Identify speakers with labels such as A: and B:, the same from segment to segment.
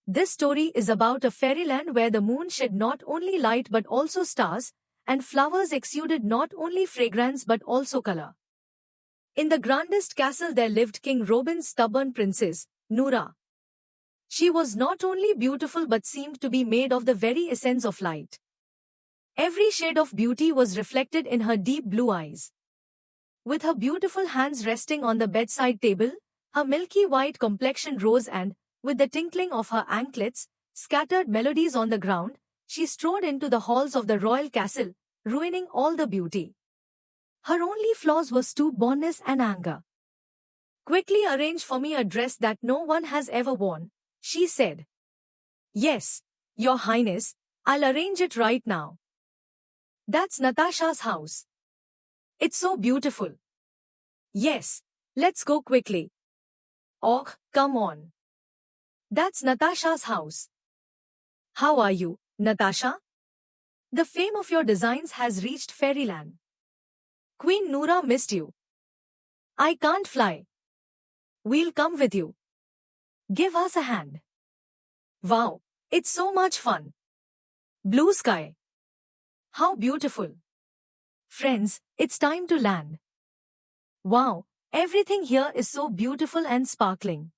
A: This story is about a fairyland where the moon shed not only light but also stars, and flowers exuded not only fragrance but also color. In the grandest castle there lived King Robin's stubborn princess, Noora. She was not only beautiful but seemed to be made of the very essence of light. Every shade of beauty was reflected in her deep blue eyes. With her beautiful hands resting on the bedside table, her milky white complexion rose and, with the tinkling of her anklets, scattered melodies on the ground, she strode into the halls of the royal castle, ruining all the beauty. Her only flaws were stubbornness and anger. "Quickly arrange for me a dress that no one has ever worn," she said. "Yes, Your Highness, I'll arrange it right now." "That's Natasha's house. It's so beautiful." "Yes, let's go quickly." "Oh, come on. That's Natasha's house." "How are you, Natasha? The fame of your designs has reached fairyland. Queen Noora missed you." "I can't fly. We'll come with you. Give us a hand." "Wow, it's so much fun. Blue sky. How beautiful. Friends, it's time to land." "Wow, everything here is so beautiful and sparkling.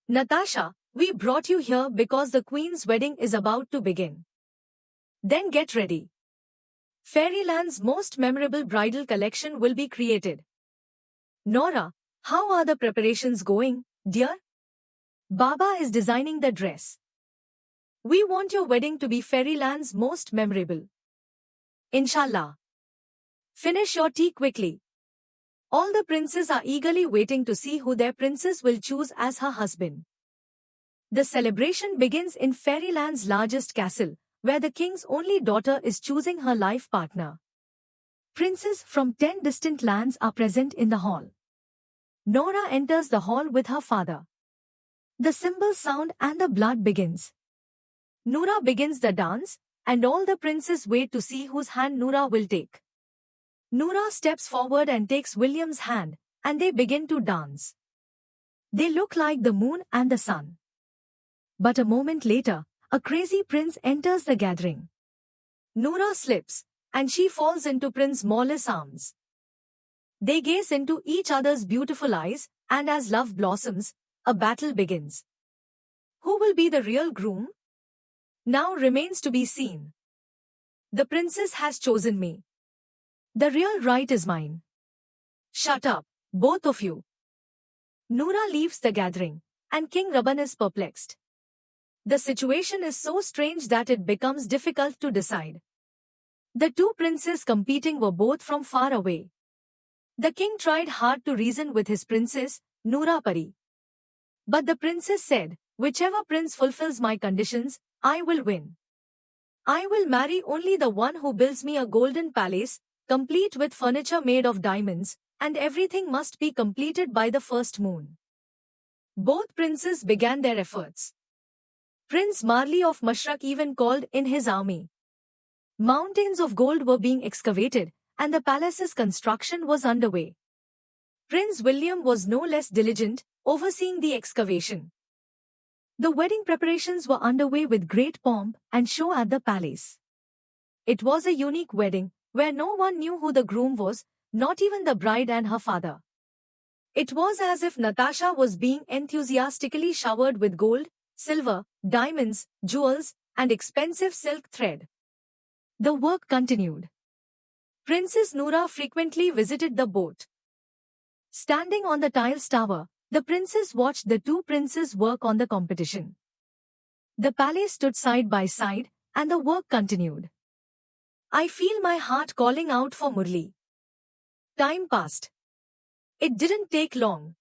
A: Natasha, we brought you here because the Queen's wedding is about to begin. Then get ready. Fairyland's most memorable bridal collection will be created." "Noora, how are the preparations going, dear?" "Baba is designing the dress. We want your wedding to be Fairyland's most memorable. Inshallah. Finish your tea quickly. All the princes are eagerly waiting to see who their princess will choose as her husband. The celebration begins in Fairyland's largest castle, where the king's only daughter is choosing her life partner. Princes from 10 distant lands are present in the hall. Noora enters the hall with her father. The cymbals sound and the blood begins. Noora begins the dance, and all the princes wait to see whose hand Noora will take. Noora steps forward and takes William's hand, and they begin to dance. They look like the moon and the sun. But a moment later, a crazy prince enters the gathering. Noora slips, and she falls into Prince Maule's arms. They gaze into each other's beautiful eyes, and as love blossoms, a battle begins. Who will be the real groom? Now remains to be seen. The princess has chosen me. The real right is mine. Shut up, both of you. Noora leaves the gathering, and King Rabban is perplexed. The situation is so strange that it becomes difficult to decide. The two princes competing were both from far away. The king tried hard to reason with his princess, Noora Pari. But the princess said, "Whichever prince fulfills my conditions, I will win. I will marry only the one who builds me a golden palace, complete with furniture made of diamonds, and everything must be completed by the first moon." Both princes began their efforts. Prince Marley of Mashrak even called in his army. Mountains of gold were being excavated, and the palace's construction was underway. Prince William was no less diligent, overseeing the excavation. The wedding preparations were underway with great pomp and show at the palace. It was a unique wedding, where no one knew who the groom was, not even the bride and her father. It was as if Natasha was being enthusiastically showered with gold, silver, diamonds, jewels, and expensive silk thread. The work continued. Princess Noora frequently visited the boat. Standing on the tiles tower, the princess watched the two princes work on the competition. The palace stood side by side, and the work continued. I feel my heart calling out for Murli. Time passed. It didn't take long.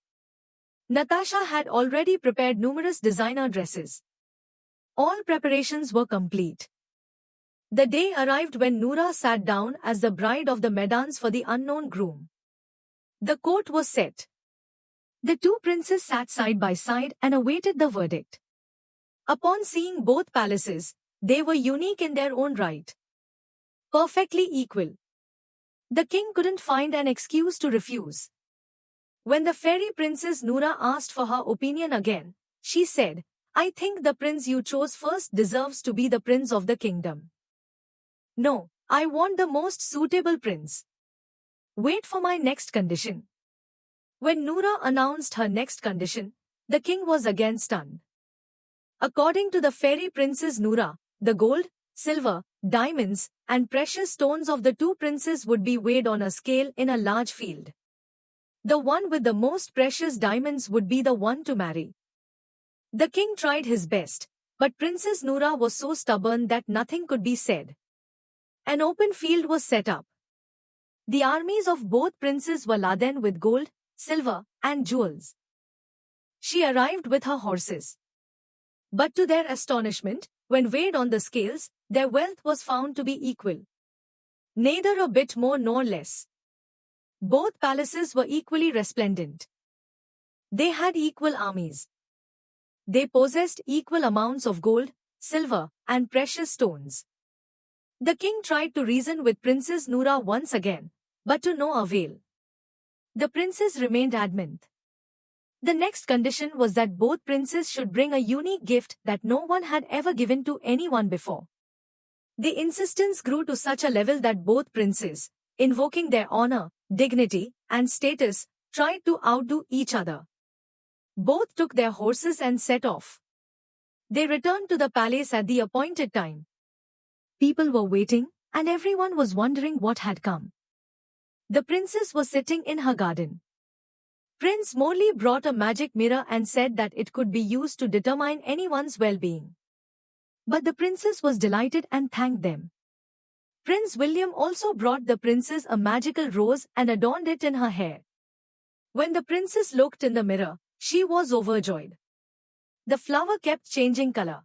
A: Natasha had already prepared numerous designer dresses. All preparations were complete. The day arrived when Noora sat down as the bride of the Medans for the unknown groom. The court was set. The two princes sat side by side and awaited the verdict. Upon seeing both palaces, they were unique in their own right. Perfectly equal. The king couldn't find an excuse to refuse. When the fairy princess Noora asked for her opinion again, she said, I think the prince you chose first deserves to be the prince of the kingdom. No, I want the most suitable prince. Wait for my next condition. When Noora announced her next condition, the king was again stunned. According to the fairy princess Noora, the gold, silver, diamonds, and precious stones of the two princes would be weighed on a scale in a large field. The one with the most precious diamonds would be the one to marry. The king tried his best, but Princess Noora was so stubborn that nothing could be said. An open field was set up. The armies of both princes were laden with gold, silver, and jewels. She arrived with her horses. But to their astonishment, when weighed on the scales, their wealth was found to be equal. Neither a bit more nor less. Both palaces were equally resplendent. They had equal armies. They possessed equal amounts of gold, silver, and precious stones. The king tried to reason with Princess Noora once again, but to no avail. The princess remained adamant. The next condition was that both princes should bring a unique gift that no one had ever given to anyone before. The insistence grew to such a level that both princes, invoking their honor, dignity, and status, tried to outdo each other. Both took their horses and set off. They returned to the palace at the appointed time. People were waiting, and everyone was wondering what had come. The princess was sitting in her garden. Prince Morley brought a magic mirror and said that it could be used to determine anyone's well-being. But the princess was delighted and thanked them. Prince William also brought the princess a magical rose and adorned it in her hair. When the princess looked in the mirror, she was overjoyed. The flower kept changing color.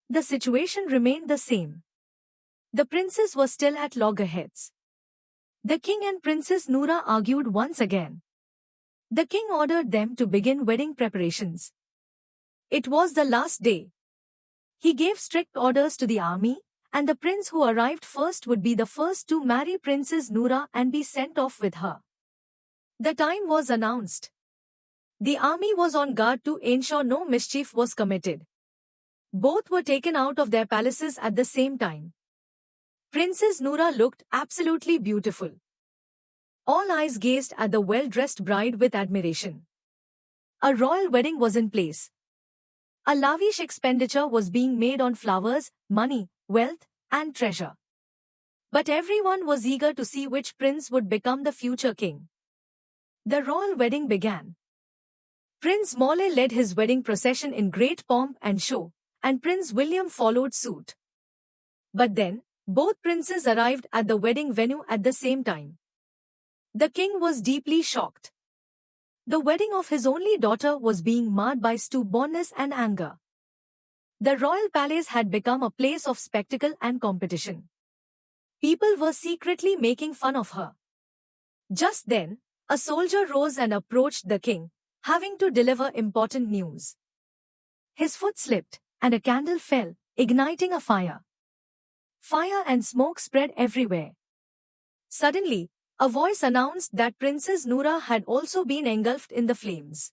A: The situation remained the same. The princess was still at loggerheads. The king and Princess Noora argued once again. The king ordered them to begin wedding preparations. It was the last day. He gave strict orders to the army, and the prince who arrived first would be the first to marry Princess Noora and be sent off with her. The time was announced. The army was on guard to ensure no mischief was committed. Both were taken out of their palaces at the same time. Princess Noora looked absolutely beautiful. All eyes gazed at the well-dressed bride with admiration. A royal wedding was in place. A lavish expenditure was being made on flowers, money, wealth, and treasure. But everyone was eager to see which prince would become the future king. The royal wedding began. Prince Morley led his wedding procession in great pomp and show, and Prince William followed suit. But then, both princes arrived at the wedding venue at the same time. The king was deeply shocked. The wedding of his only daughter was being marred by stubbornness and anger. The royal palace had become a place of spectacle and competition. People were secretly making fun of her. Just then, a soldier rose and approached the king, having to deliver important news. His foot slipped, and a candle fell, igniting a fire. Fire and smoke spread everywhere. Suddenly, a voice announced that Princess Noora had also been engulfed in the flames.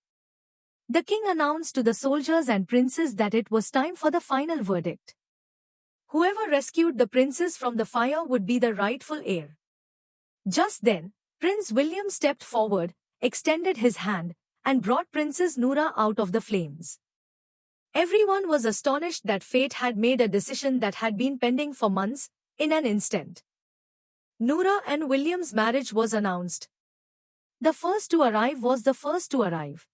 A: The king announced to the soldiers and princes that it was time for the final verdict. Whoever rescued the princess from the fire would be the rightful heir. Just then, Prince William stepped forward, extended his hand, and brought Princess Noora out of the flames. Everyone was astonished that fate had made a decision that had been pending for months, in an instant. Noora and William's marriage was announced. The first to arrive was the first to arrive.